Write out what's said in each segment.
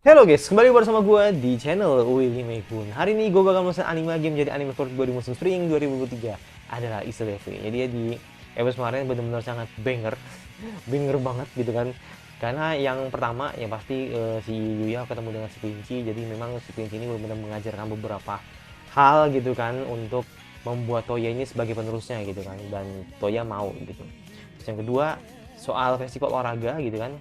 Halo guys, kembali bersama gue di channel Willy Meikun. Hari ini gue bakal mesin anime lagi menjadi anime favorit gue di musim spring 2023 adalah Islefe. Jadi dia di episode kemarin benar-benar sangat banger, banger banget gitu kan. Karena yang pertama ya pasti si Yuya ketemu dengan si Quincy. Jadi memang si Quincy ini benar-benar mengajarkan beberapa hal gitu kan untuk membuat Toya ini sebagai penerusnya gitu kan. Dan Toya mau gitu. Terus yang kedua soal festival olahraga gitu kan.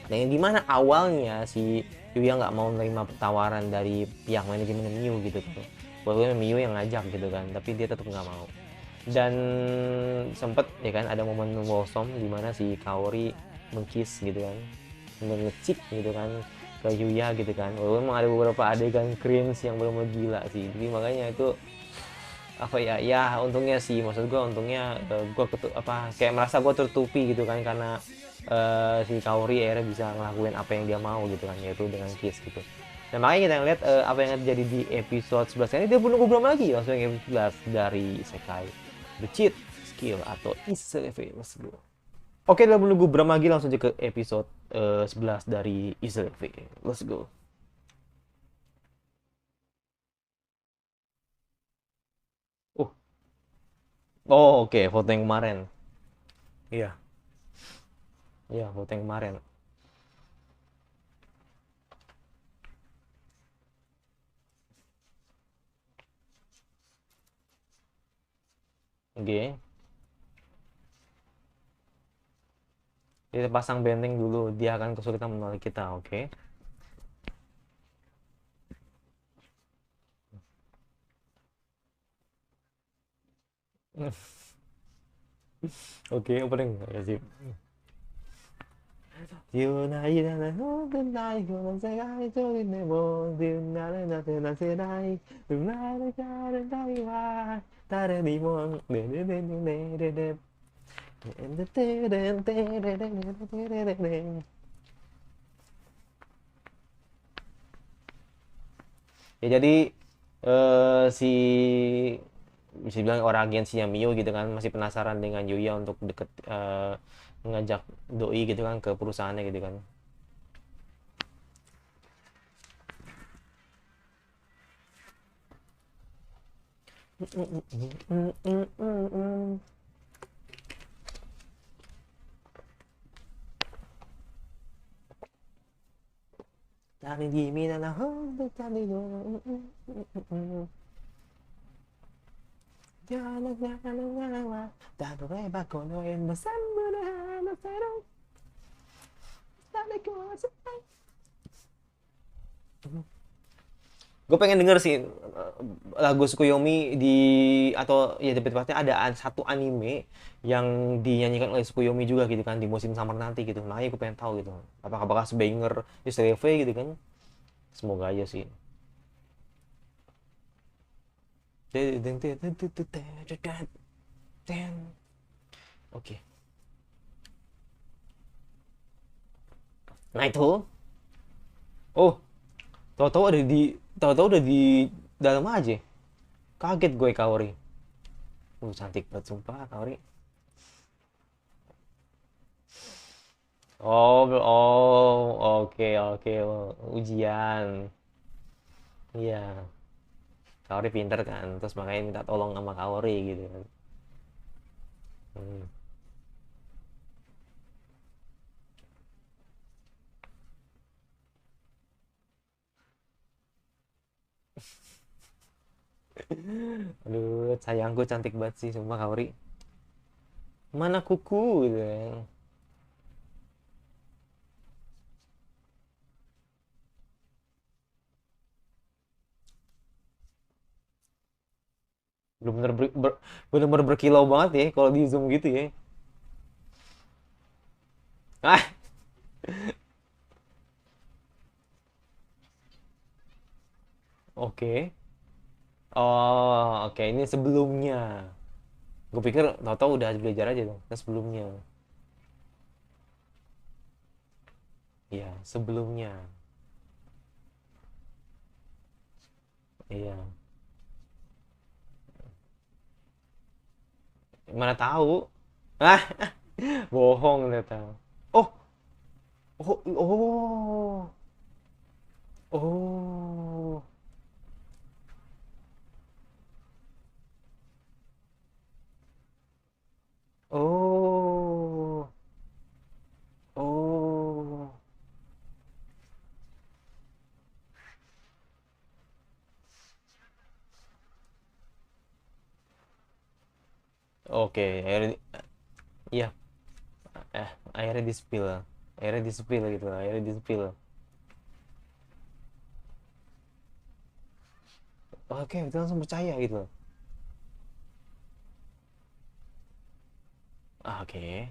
Nah, yang dimana awalnya si Yuya nggak mau menerima tawaran dari pihak manajemen Miu gitu kan. Walaupun Miu yang ngajak gitu kan, tapi dia tetap nggak mau. Dan sempet ya kan ada momen wholesome di mana si Kaori mengkiss gitu kan, mengecik gitu kan ke Yuya gitu kan. Walaupun memang ada beberapa adegan cringe yang belum gila sih. Jadi makanya itu apa ya ya untungnya sih maksud gue untungnya gue kayak merasa gue tertutupi gitu kan karena si Kaori akhirnya bisa ngelakuin apa yang dia mau gitu kan yaitu dengan kiss gitu. Nah makanya kita lihat apa yang terjadi di episode 11 ini dia belum belum lagi langsung yang episode 11 dari Isekai The Cheat Skill atau Isekai. Let's go. Oke, dalam menunggu Bram lagi langsung aja ke episode 11 dari Isekai. Let's go. uh oh oke, foto yang kemarin. Iya, iya, foto yang kemarin. Oke. Kita pasang benteng dulu, dia akan kesulitan menolak kita, oke? Oke, opening ya sip. Ya jadi si bisa bilang orang agensinya Mio gitu kan masih penasaran dengan Yuya untuk deket mengajak doi gitu kan ke perusahaannya gitu kan. Tadi gimi na tadi jangan jangan dan reba kono en masamuna masero tadi kuasa. Gue pengen denger sih lagu Tsukuyomi di atau ya di tepatnya ada satu anime yang dinyanyikan oleh Tsukuyomi juga gitu kan di musim summer nanti gitu. Makanya gue pengen tahu gitu. Apakah sebanger STV gitu kan? Semoga aja sih. Oke. Nah itu, oh, tahu-tahu udah di dalam aja. Kaget gue Kaori. Cantik banget sumpah Kaori. Oke, oke. Ujian. Iya, Kaori pinter kan, terus makanya minta tolong sama Kaori gitu kan. Hmm. Aduh, sayangku cantik banget sih, sumpah Kaori. Mana kuku gitu kan. Bener-bener bener-bener berkilau banget ya kalau di zoom gitu ya. Ah, oke. Oh, oke, ini sebelumnya. Gue pikir tau-tau udah belajar aja dong. Kan sebelumnya. Iya, sebelumnya. Iya. Mana tahu? Ah, bohong ternyata. Oh, Oh, oh, oh, oh, oh. Oke, iya, akhirnya di spill, akhirnya di spill gitu, akhirnya di spill. Oke, itu langsung percaya gitu. Ah, oke,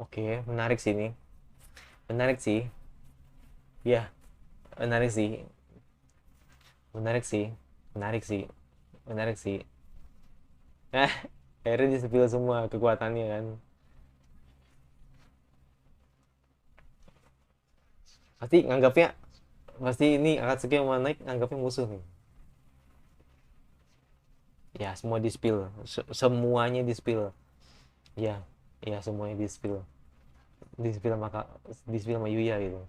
oke, menarik sih ini, menarik sih, ya, menarik sih, menarik sih, menarik sih, menarik sih. Eh, akhirnya di spill semua kekuatannya kan. Pasti nganggapnya, pasti ini Akatsuki yang mana naik nganggapnya musuh nih. Ya, semua di spill, semuanya di spill. Ya, ya semuanya di spill, di spill maka di spill sama Yuya gitu.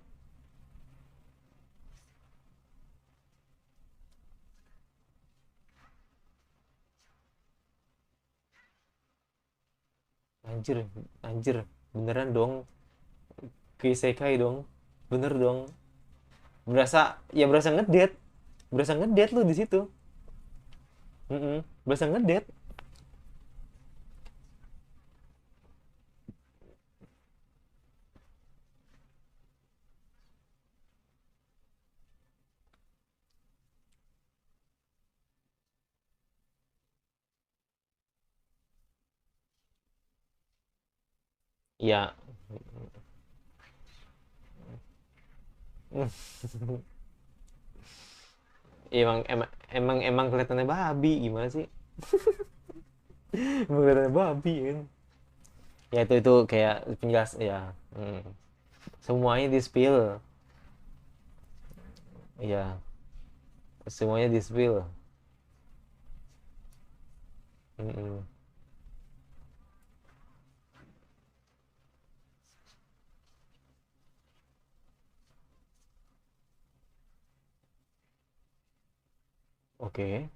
Anjir, anjir, beneran dong, Kisekai dong, bener dong. Berasa, ya berasa ngedet, berasa ngedet lu di situ. Berasa ngedet. Ya, emang kelihatannya babi gimana sih? Emang kelihatannya babi kan. Ya itu kayak penjelas ya. Hmm. Semuanya di spill. Ya, semuanya di spill. Mm-mm. Oke,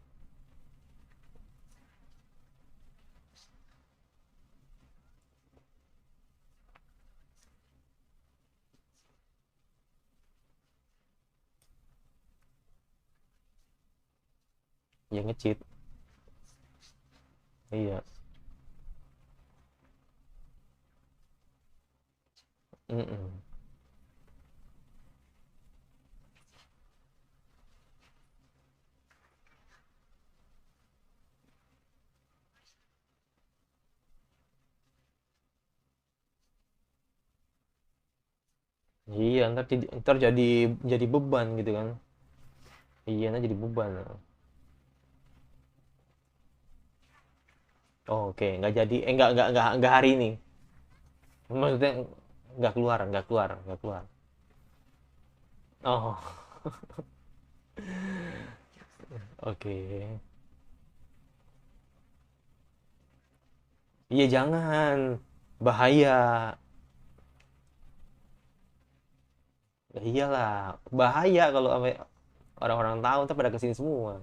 ya nge-cheat. Iya. Mm-mm. Iya, ntar jadi beban gitu kan. Iya, ntar jadi beban. Oh, oke, nggak jadi, nggak hari ini. Maksudnya nggak keluar, nggak keluar. Oh, oke. Iya jangan, bahaya. Ya iyalah, bahaya kalau sampai orang-orang tahu ntar pada kesini semua.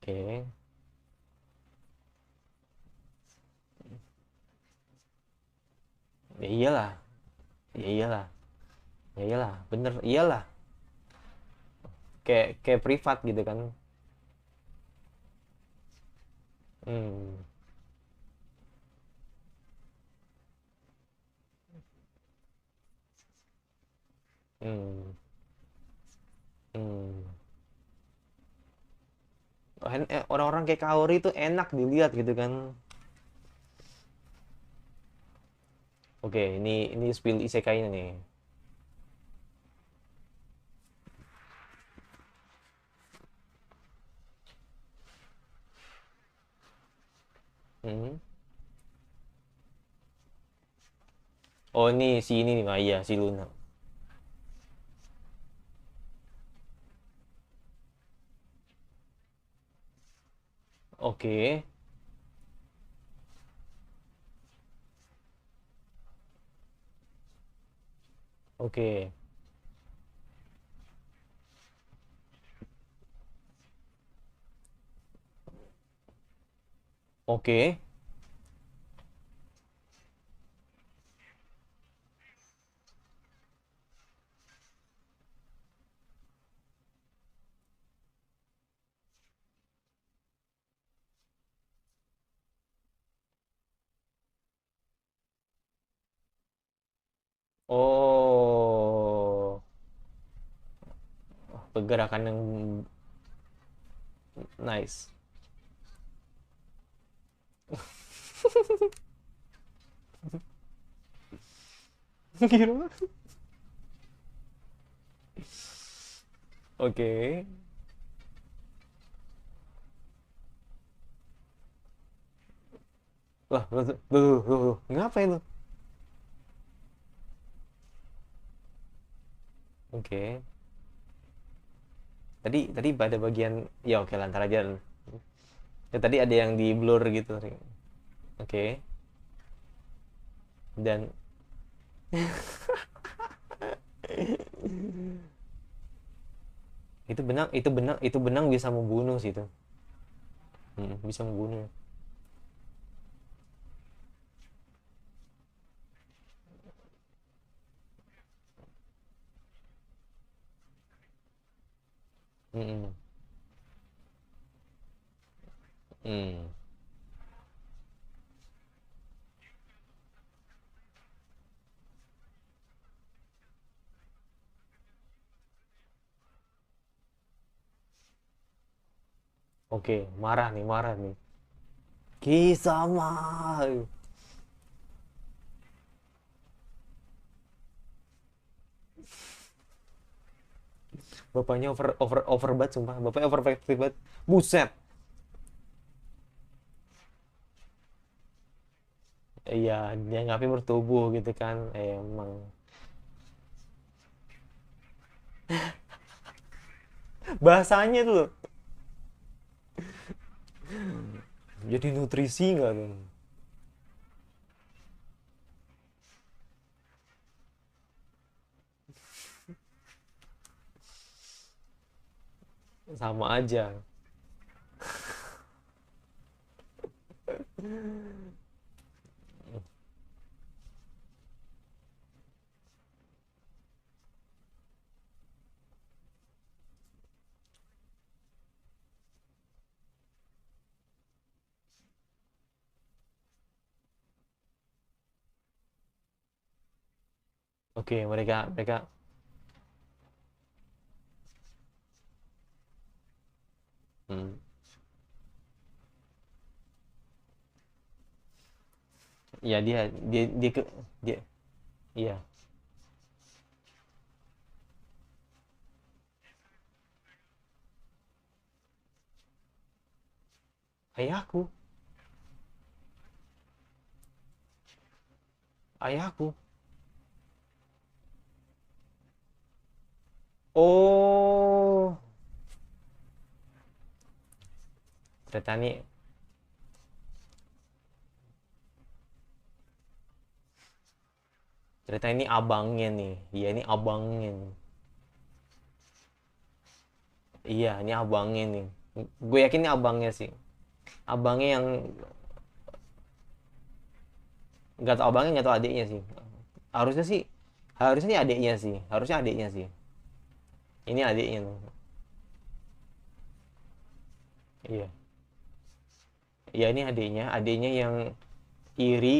Oke, ya iyalah, ya iyalah, ya iyalah, bener, iyalah. Kayak privat gitu kan. Hmm, hmm, hmm. Orang-orang kayak Kaori itu enak dilihat gitu kan. Oke, ini spill isekainya nih. Hmm. Oh ini si ini nih, Maya, si Luna. Oke. Oke. Oke. Oh, pergerakan yang nice. Gila. Oke. Lah, ngapain lu? Oke. Tadi tadi pada bagian ya oke lantar aja. Ya, tadi ada yang di blur gitu. Oke. Dan itu benang bisa membunuh sih itu. Bisa membunuh. Mm-mm. Hmm. Oke, marah nih, marah nih. Kisama. Bapaknya over banget sumpah. Bapaknya overprotective banget. Buset. Iya, dia ngapain bertubuh gitu kan. Emang bahasanya tuh loh. Jadi nutrisi nggak tuh? Sama aja. Oke, mereka mereka hmm, ya dia ke dia iya, ayahku, ayahku. Oh, ternyata ini ternyata ini abangnya nih. Iya, ini abangnya nih. Iya, ini abangnya nih. Gue yakin ini abangnya sih. Abangnya yang nggak tau abangnya nggak tau adiknya sih. Harusnya sih harusnya ini adiknya sih. Harusnya adiknya sih. Ini adiknya nih. Iya. Iya, ini adiknya. Adiknya yang iri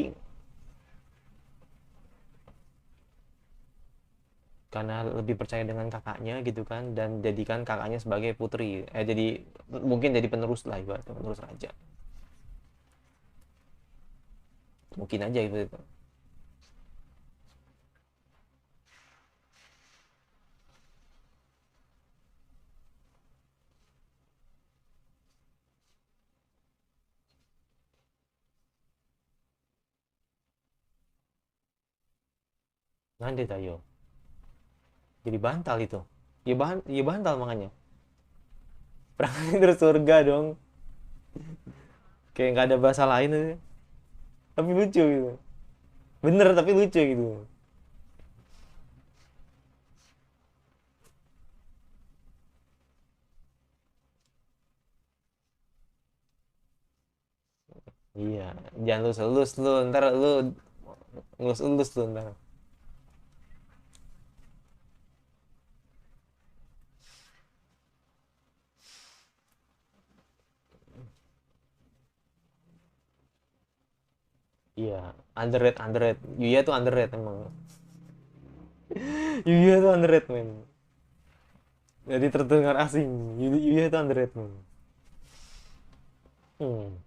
karena lebih percaya dengan kakaknya gitu kan dan jadikan kakaknya sebagai putri. Jadi mungkin jadi penerus lah ibaratnya penerus raja. Mungkin aja gitu. Nanti tayo. Jadi bantal itu. Ya bantal makanya. Perang terus surga dong. Kayak nggak ada bahasa lain aja. Tapi lucu gitu. Bener tapi lucu gitu. Iya, jangan lulus-lulus lu, ntar lu ngelus-elus tuh ntar. Iya, underrated, underrated. Yuya tuh underrated emang. Yuya tuh underrated men. Jadi terdengar asing. Yuya tuh underrated men. Hmm.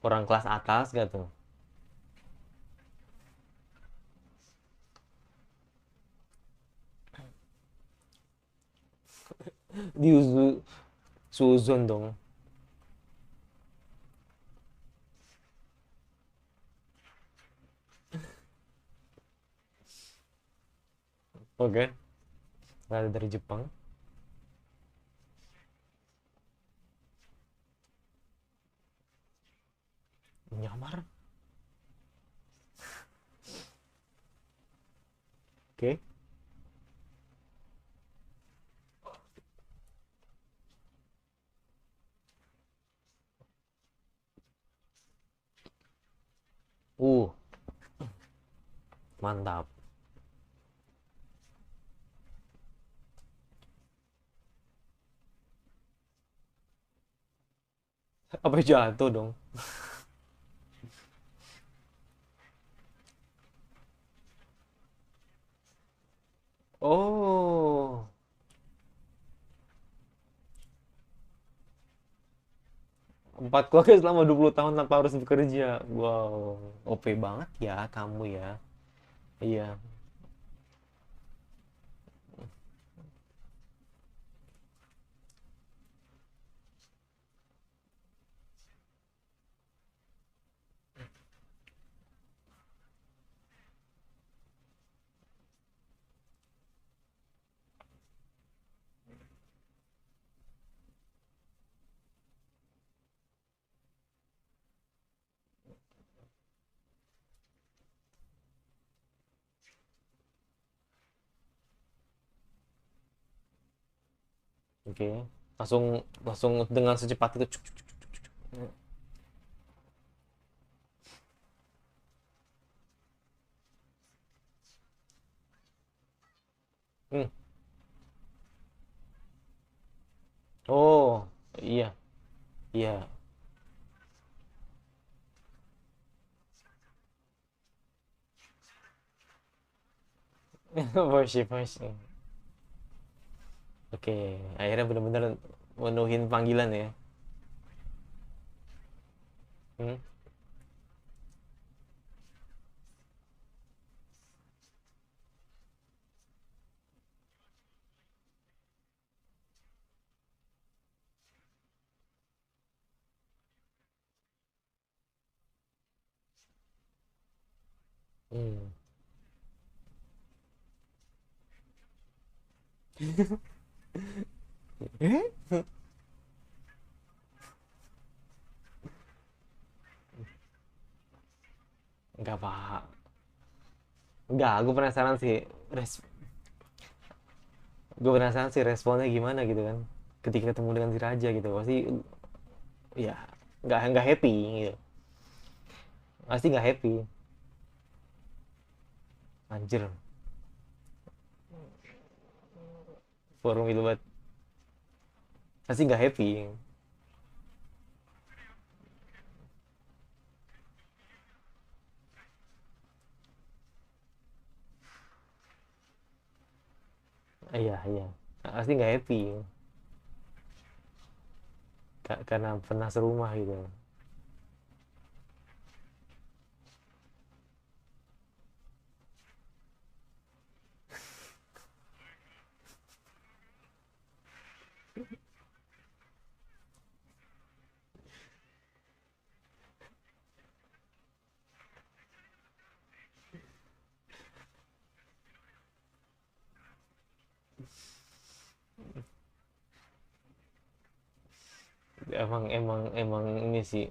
Orang kelas atas gak tuh? Di Suzon dong. Oke. Ada dari Jepang. Nyamar. Oke. Uh, mantap. Apa jatuh dong? Oh. 4 keluarga selama 20 tahun tanpa harus bekerja. Wow. OP banget ya kamu ya. Iya. Oke. Langsung langsung dengan secepat itu. Cuk, cuk, cuk, cuk, cuk. Hmm. Oh, iya. Iya. Worship, worship. Oke, akhirnya benar-benar menuhin panggilan ya. Hmm. Hmm. Eh? Enggak apa. Enggak, aku penasaran sih. Res gue penasaran sih responnya gimana gitu kan. Ketika ketemu dengan si Raja gitu. Pasti ya nggak happy gitu. Pasti nggak happy. Anjir, forum itu buat pasti nggak happy. Iya, iya. Pasti nggak happy. Karena pernah serumah gitu. emang ini sih,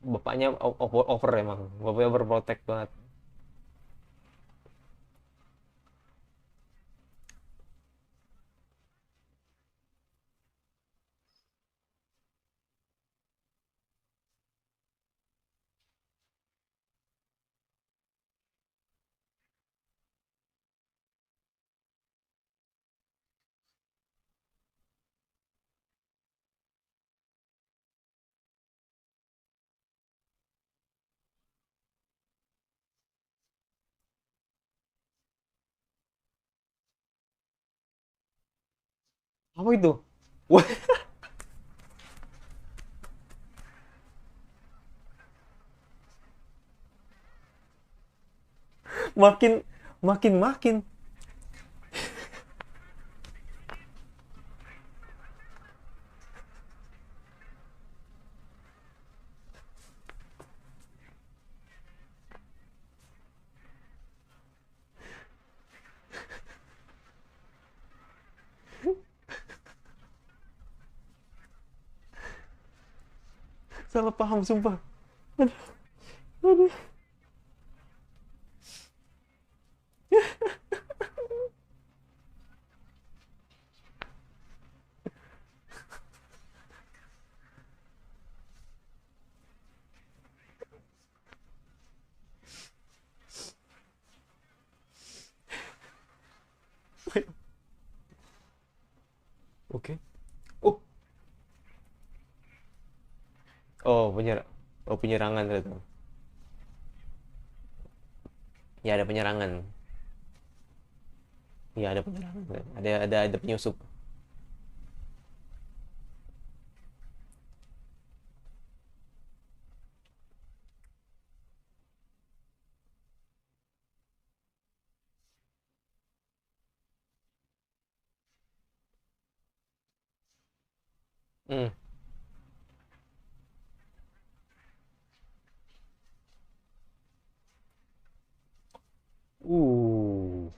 bapaknya over, over emang, bapaknya overprotect banget. Apa itu? Wah, makin makin salah paham sumpah. Aduh. Oke. Oh, oh oh penyerangan ternyata. Ya ada penyerangan. Ya ada penyerangan. Ada penyusup. Hmm. Uh,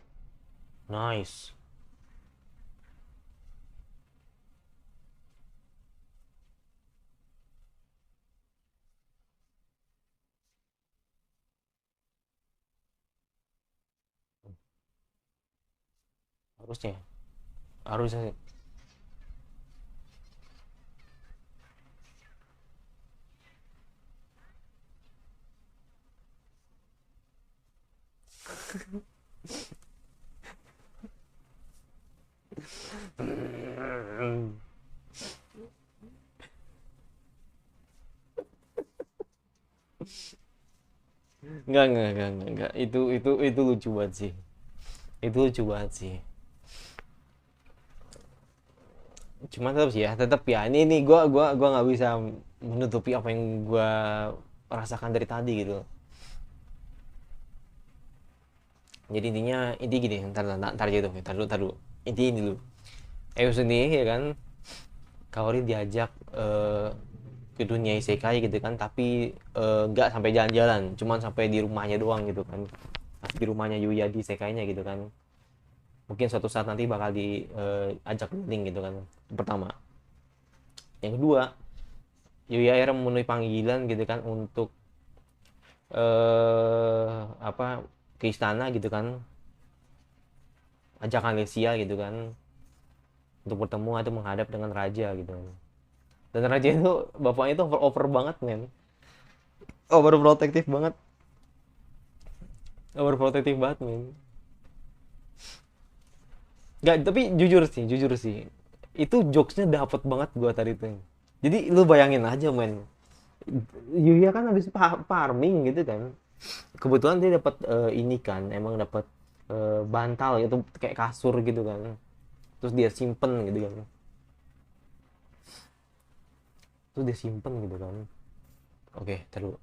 nice. Harusnya, harusnya sih. Enggak. Itu lucu banget sih. Itu lucu banget sih. Cuman tetap ya. Ini gua nggak bisa menutupi apa yang gua rasakan dari tadi gitu. Jadi inti gini, ntar aja tuh, ntar dulu. Inti ini dulu. Eus ini ya kan, Kaori diajak ke dunia isekai gitu kan, tapi nggak sampai jalan-jalan, cuman sampai di rumahnya doang gitu kan. Di rumahnya Yuya di isekainya gitu kan. Mungkin suatu saat nanti bakal diajak keliling gitu kan. Pertama. Yang kedua, Yuya akhirnya memenuhi panggilan gitu kan untuk apa, ke istana gitu kan, ajak Alesia gitu kan untuk bertemu atau menghadap dengan raja gitu. Dan raja itu, bapaknya itu over, over banget men, overprotektif banget, overprotektif banget men. Nggak, tapi jujur sih itu jokesnya dapet banget gua tadi tuh. Jadi lu bayangin aja men, Yuya kan habis farming gitu kan, kebetulan dia dapat ini kan, emang dapat bantal itu kayak kasur gitu kan, terus dia simpen gitu kan, terus dia simpen gitu kan. Oke, terus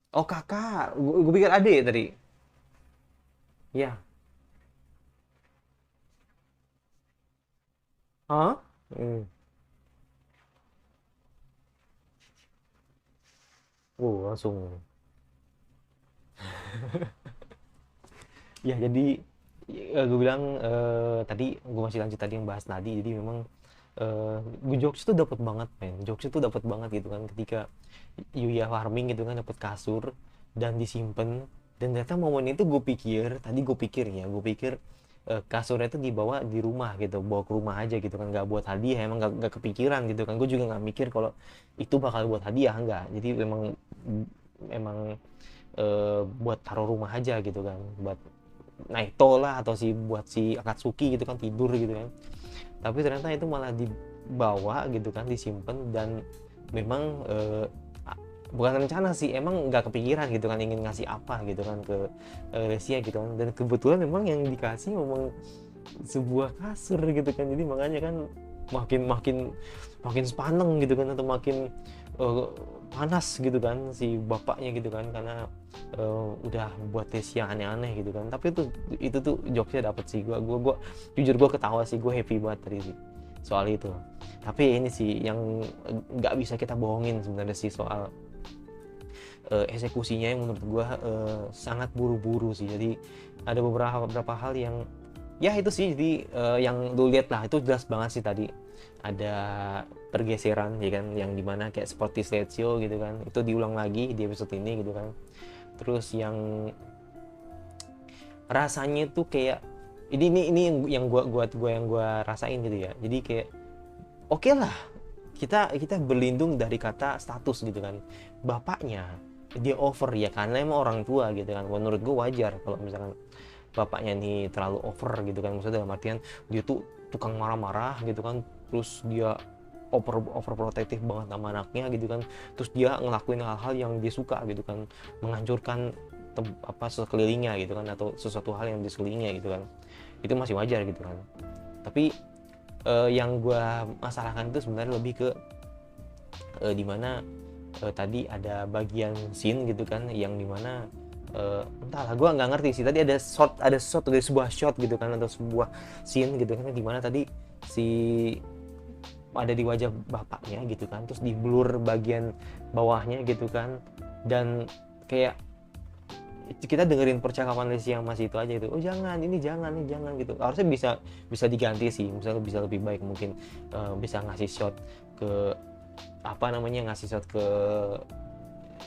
Oh kakak, gue pikir adik tadi. Ya. Hah? Hmm. Langsung. Ya jadi gue bilang tadi gue masih lanjut tadi yang bahas nadi. Jadi memang jokes itu dapat banget men. Jokes itu dapat banget gitu kan ketika Yuya farming gitu kan dapat kasur dan disimpan, dan ternyata momen itu gue pikir kasurnya itu dibawa di rumah gitu, bawa ke rumah aja gitu kan, nggak buat hadiah, emang nggak kepikiran gitu kan, gue juga nggak mikir kalau itu bakal buat hadiah, enggak, jadi memang buat taruh rumah aja gitu kan, buat Naito lah atau buat si Akatsuki gitu kan tidur gitu kan, tapi ternyata itu malah dibawa gitu kan, disimpan, dan memang bukan rencana sih, emang nggak kepikiran gitu kan ingin ngasih apa gitu kan ke Lesia gitu kan, dan kebetulan memang yang dikasih memang sebuah kasur gitu kan, jadi makanya kan makin makin makin sepaneng gitu kan, atau makin eh, panas gitu kan si bapaknya gitu kan, karena udah buat tes yang aneh-aneh gitu kan, tapi itu tuh jokesnya dapet sih, gua jujur gua ketawa sih, gue happy banget tadi sih soal itu. Tapi ini sih yang nggak bisa kita bohongin sebenarnya sih, soal eksekusinya yang menurut gua sangat buru-buru sih, jadi ada beberapa hal yang ya itu sih, jadi yang lu lihat lah itu jelas banget sih tadi ada pergeseran ya kan, yang dimana kayak seperti Sledgio gitu kan, itu diulang lagi di episode ini gitu kan. Terus yang rasanya tuh kayak ini yang gua rasain gitu ya, jadi kayak oke lah, kita berlindung dari kata status gitu kan, bapaknya dia over ya karena emang orang tua gitu kan, menurut gue wajar kalau misalkan bapaknya nih terlalu over gitu kan, maksudnya dalam artian dia tuh tukang marah-marah gitu kan, terus dia overprotektif banget sama anaknya gitu kan, terus dia ngelakuin hal-hal yang dia suka gitu kan, menghancurkan sekelilingnya gitu kan, atau sesuatu hal yang di sekelilingnya gitu kan, itu masih wajar gitu kan. Tapi yang gue masalahkan itu sebenarnya lebih ke dimana tadi ada bagian scene gitu kan, yang dimana entahlah gue nggak ngerti sih, tadi ada shot dari sebuah shot gitu kan, atau sebuah scene gitu kan, dimana tadi si ada di wajah bapaknya gitu kan, terus di blur bagian bawahnya gitu kan, dan kayak kita dengerin percakapan Lesti yang masih itu aja itu, oh jangan ini jangan gitu, harusnya bisa bisa diganti sih, misalnya bisa lebih baik mungkin bisa ngasih shot ke ngasih shot ke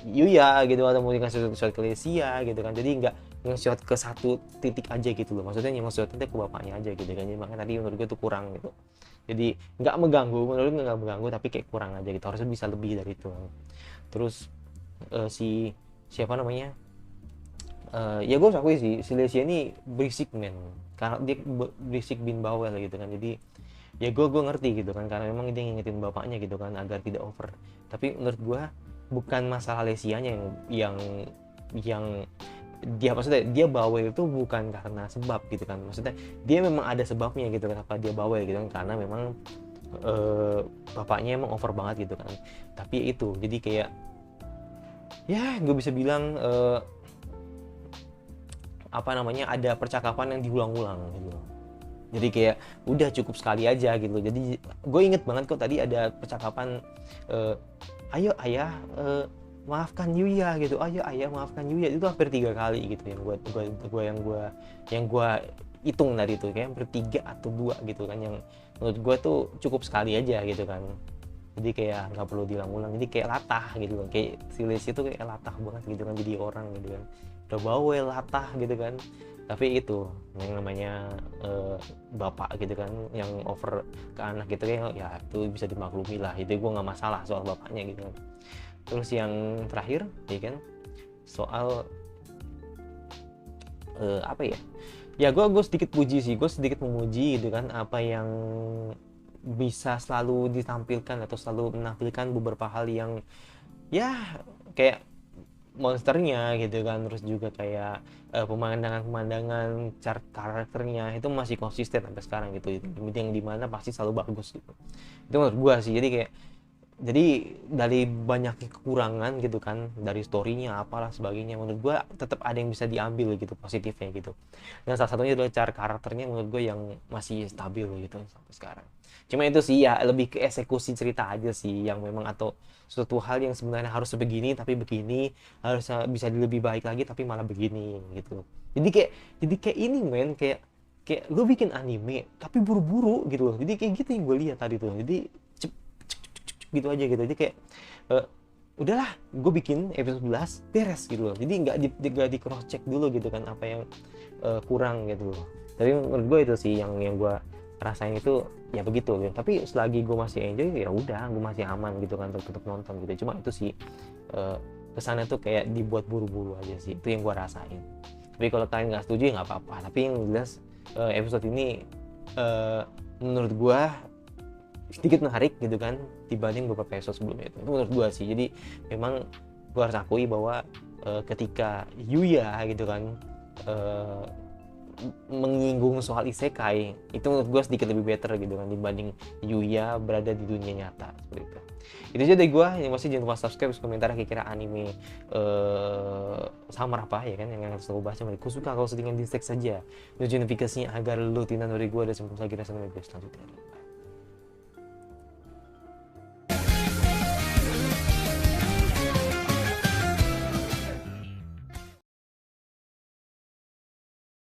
Yuya gitu, atau mau ngasih shot ke Lesia gitu kan, jadi nggak nge-shot ke satu titik aja gitu loh, maksudnya yang nge-shotnya ke bapaknya aja gitu kan, jadi makanya tadi menurut gue tuh kurang gitu, jadi nggak mengganggu, menurut gue nggak mengganggu, tapi kayak kurang aja gitu, harusnya bisa lebih dari itu. Terus si siapa namanya, ya gue akui sih si Lesia ini berisik men, karena dia berisik bin bawel gitu kan, jadi ya gue ngerti gitu kan, karena memang dia ngingetin bapaknya gitu kan agar tidak over, tapi menurut gue bukan masalah Lesianya yang dia, maksudnya dia bawel itu bukan karena sebab gitu kan, maksudnya dia memang ada sebabnya gitu kenapa dia bawel gitu kan, karena memang eh, bapaknya emang over banget gitu kan, tapi itu jadi kayak ya gue bisa bilang ada percakapan yang diulang-ulang gitu, jadi kayak udah cukup sekali aja gitu, jadi gue inget banget kok tadi ada percakapan eh, ayo ayah maafkan Yuya gitu, ayo ayah maafkan Yuya, itu hampir 3 kali gitu, yang gue hitung tadi tuh kayak hampir 3 atau 2 gitu kan, yang menurut gue tuh cukup sekali aja gitu kan, jadi kayak nggak perlu diulang-ulang, jadi kayak latah gitu kan, kayak si Lesti itu kayak latah banget gitu kan, jadi orang gitu kan, udah bawel latah gitu kan, tapi itu yang namanya bapak gitu kan yang over ke anak gitu kan, ya itu bisa dimaklumi lah, itu gue nggak masalah soal bapaknya gitu kan. Terus yang terakhir ya kan soal apa ya, ya gue sedikit puji sih, gue sedikit memuji gitu kan, apa yang bisa selalu ditampilkan atau selalu menampilkan beberapa hal yang ya kayak monsternya gitu kan, terus juga kayak pemandangan-pemandangan karakternya itu masih konsisten sampai sekarang gitu, yang dimana pasti selalu bagus gitu, itu menurut gua sih, jadi kayak Jadi dari banyaknya kekurangan gitu kan, dari storynya apalah sebagainya, menurut gue tetap ada yang bisa diambil gitu positifnya gitu. Dan salah satunya adalah cara karakternya menurut gue yang masih stabil gitu sampai sekarang. Cuma itu sih ya lebih ke eksekusi cerita aja sih yang memang, atau suatu hal yang sebenarnya harus begini tapi begini, harus bisa lebih baik lagi tapi malah begini gitu. Jadi kayak ini men, kayak kayak lu bikin anime tapi buru-buru gitu loh. Jadi kayak gitu yang gue lihat tadi tuh. Jadi gitu aja gitu. Jadi kayak eh, udahlah gue bikin episode 11 beres gitu loh. Jadi nggak di cross check dulu gitu kan apa yang kurang gitu loh. Tapi menurut gue itu sih yang gue rasain itu ya begitu gitu. Tapi selagi gue masih enjoy ya udah, gue masih aman gitu kan untuk tetap nonton gitu. Cuma itu sih eh, kesannya tuh kayak dibuat buru-buru aja sih, itu yang gue rasain. Tapi kalau kalian nggak setuju ya nggak apa-apa, tapi yang jelas episode ini menurut gue sedikit menarik gitu kan dibanding beberapa episode sebelumnya. Itu menurut gue sih. Jadi memang gue harus akui bahwa ketika Yuya gitu kan uh, menyinggung soal isekai, itu menurut gue sedikit lebih better gitu kan dibanding Yuya berada di dunia nyata seperti itu. Itu aja dari gue. Yang pasti jangan lupa subscribe, komentar kira-kira anime sama apa ya kan yang harus lo bahas. Gue suka kalau sedikit dislike saja notifikasinya agar lo tidak dari gue dan sampai lagi rasa selanjutnya.